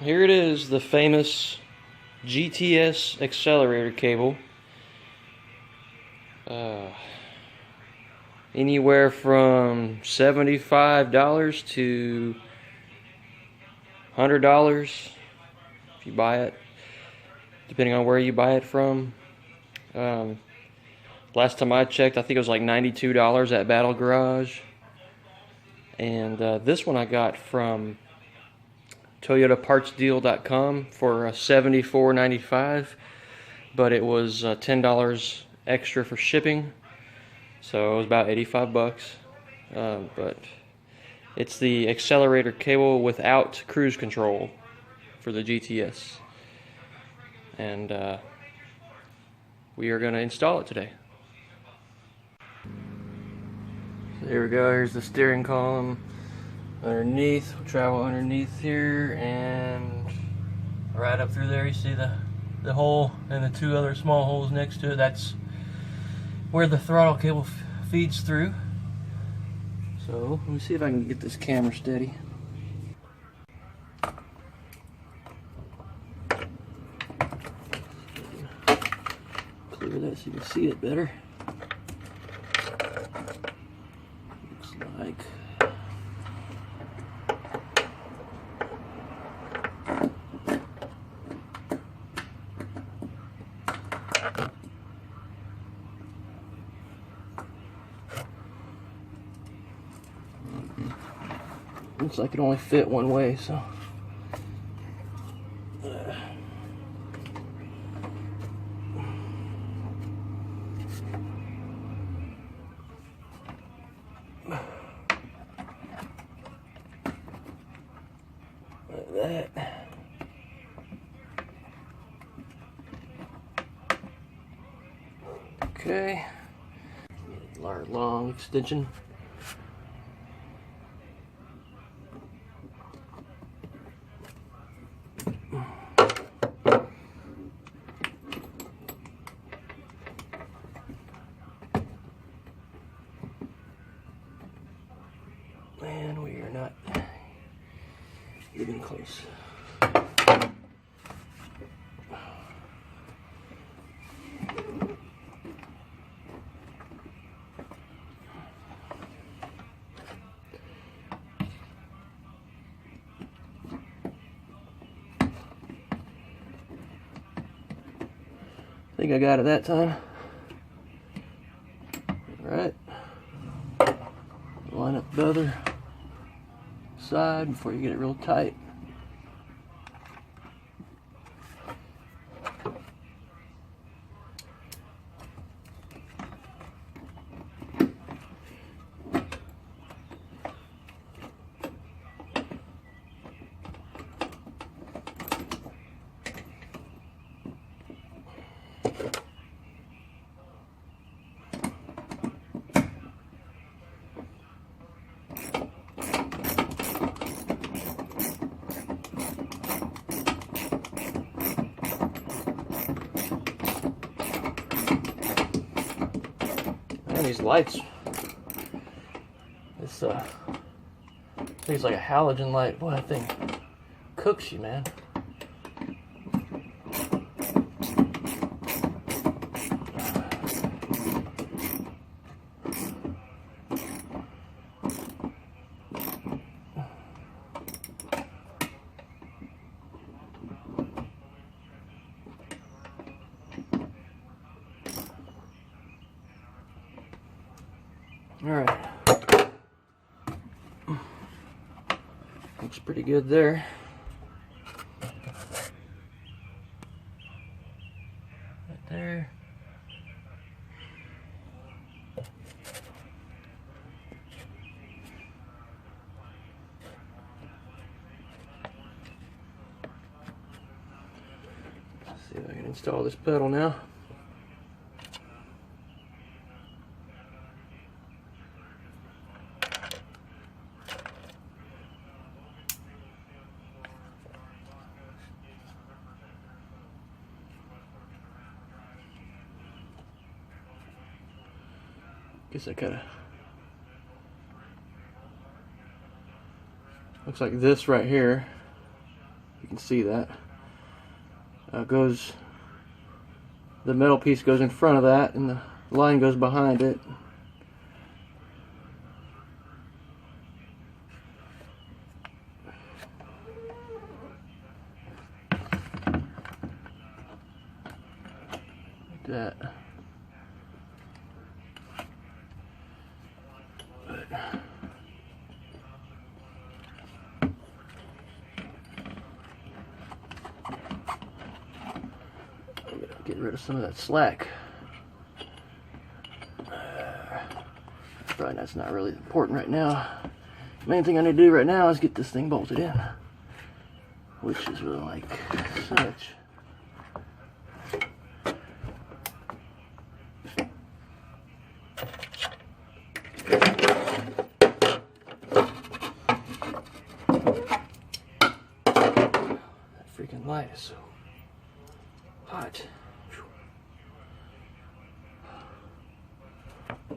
here it is, the famous GTS Accelerator cable. Anywhere from $75 to $100 if you buy it, depending on where you buy it from. Last time I checked, I think it was like $92 at Battle Garage. And this one I got from ToyotaPartsDeal.com for $74.95, but it was $10 extra for shipping, so it was about 85 bucks. But it's the accelerator cable without cruise control for the GTS, and we are going to install it today. So here we go. Here's the steering column. Underneath, we'll travel underneath here, and right up through there you see the hole and the two other small holes next to it. That's where the throttle cable feeds through. So let me see if I can get this camera steady. Clear that so you can see it better. Looks like looks like it only fit one way, so like that. Okay, long extension. And we are not even close. I think I got it that time. All right. Line up the other side before you get it real tight. These lights, this thing's like a halogen light. Boy, that thing cooks you, man. All right, looks pretty good there. Right there. Let's see if I can install this pedal now. Guess I kinda looks like this right here You can see that. The metal piece goes in front of that, and the line goes behind it. Like that. Get rid of some of that slack. Probably that's not really important right now. Main thing I need to do right now is get this thing bolted in, which is really like such. That freaking light is so hot.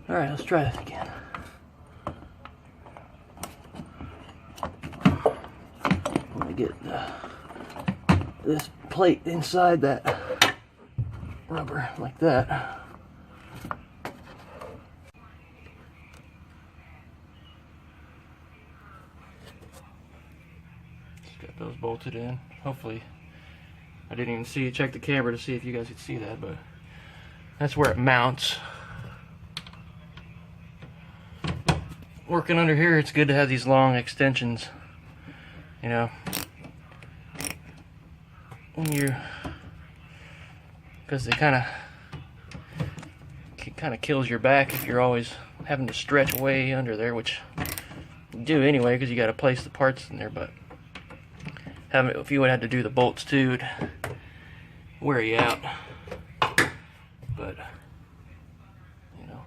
Alright, let's try this again. I'm gonna get this plate inside that rubber like that. Just got those bolted in. Hopefully, I didn't even check the camera to see if you guys could see that, but that's where it mounts. Working under here, it's good to have these long extensions, you know, because they kind of kills your back if you're always having to stretch way under there, which you do anyway because you got to place the parts in there. But if you would have to do the bolts too, it'd wear you out. But you know,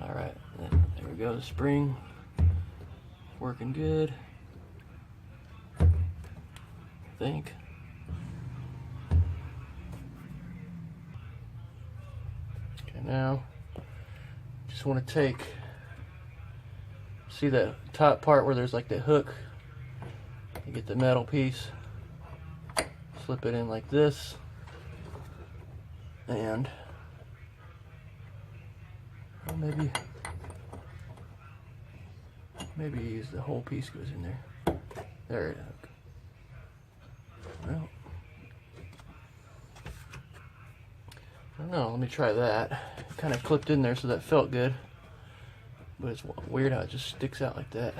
all right. There we go, the spring, working good, I think. Okay, now, just want to see that top part where there's like the hook, you get the metal piece, slip it in like this, and maybe use the whole piece goes in there. There it is. Well, I don't know. Let me try that. It kind of clipped in there, so that felt good. But it's weird how it just sticks out like that.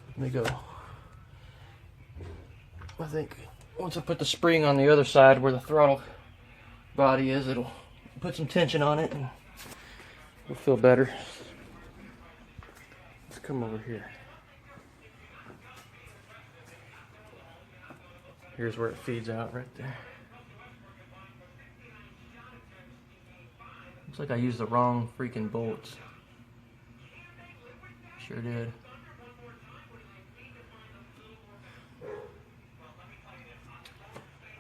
Let me go. I think once I put the spring on the other side where the throttle body is, it'll put some tension on it and it'll feel better. Let's come over here. Here's where it feeds out right there. Looks like I used the wrong freaking bolts. Sure did.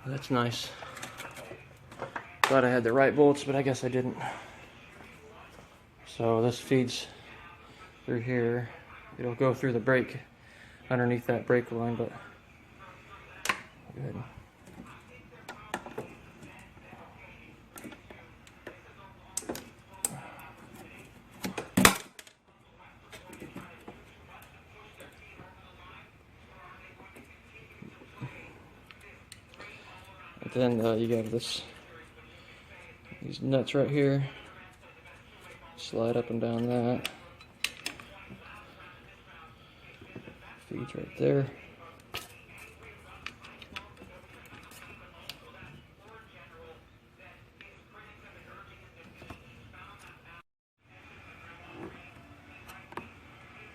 Well, that's nice. Thought I had the right bolts, but I guess I didn't. So this feeds through here. It'll go through the brake, underneath that brake line, but good. And then you got these nuts right here. Slide up and down that. Feeds right there.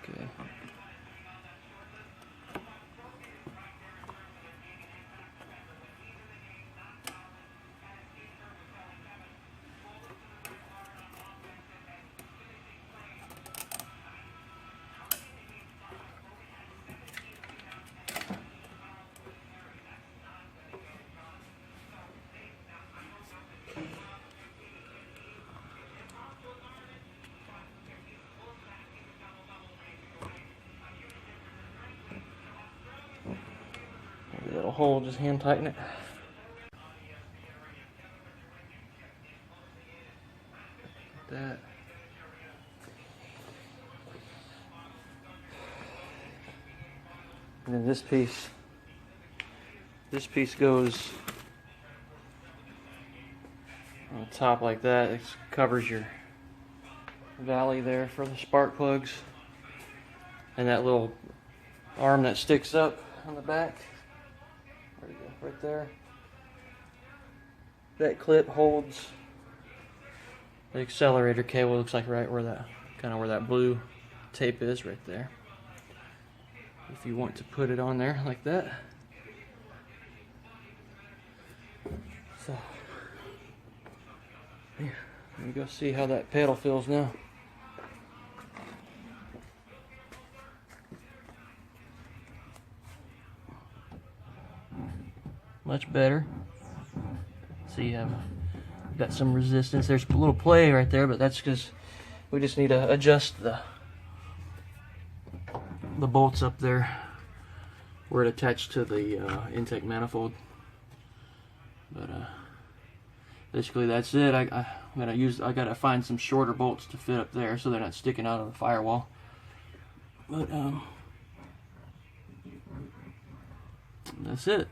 Okay. hole, just hand tighten it. Like that. And then this piece goes on top like that. It covers your valley there for the spark plugs. And that little arm that sticks up on the back, there we go, right there. That clip holds the accelerator cable. Looks like right where that, kind of where that blue tape is, right there. If you want to put it on there like that. So, yeah, let me go see how that pedal feels now. Much better. See, I've got some resistance. There's a little play right there, but that's because we just need to adjust the bolts up there where it attached to the intake manifold. But basically that's it. I gotta find some shorter bolts to fit up there so they're not sticking out of the firewall. But that's it.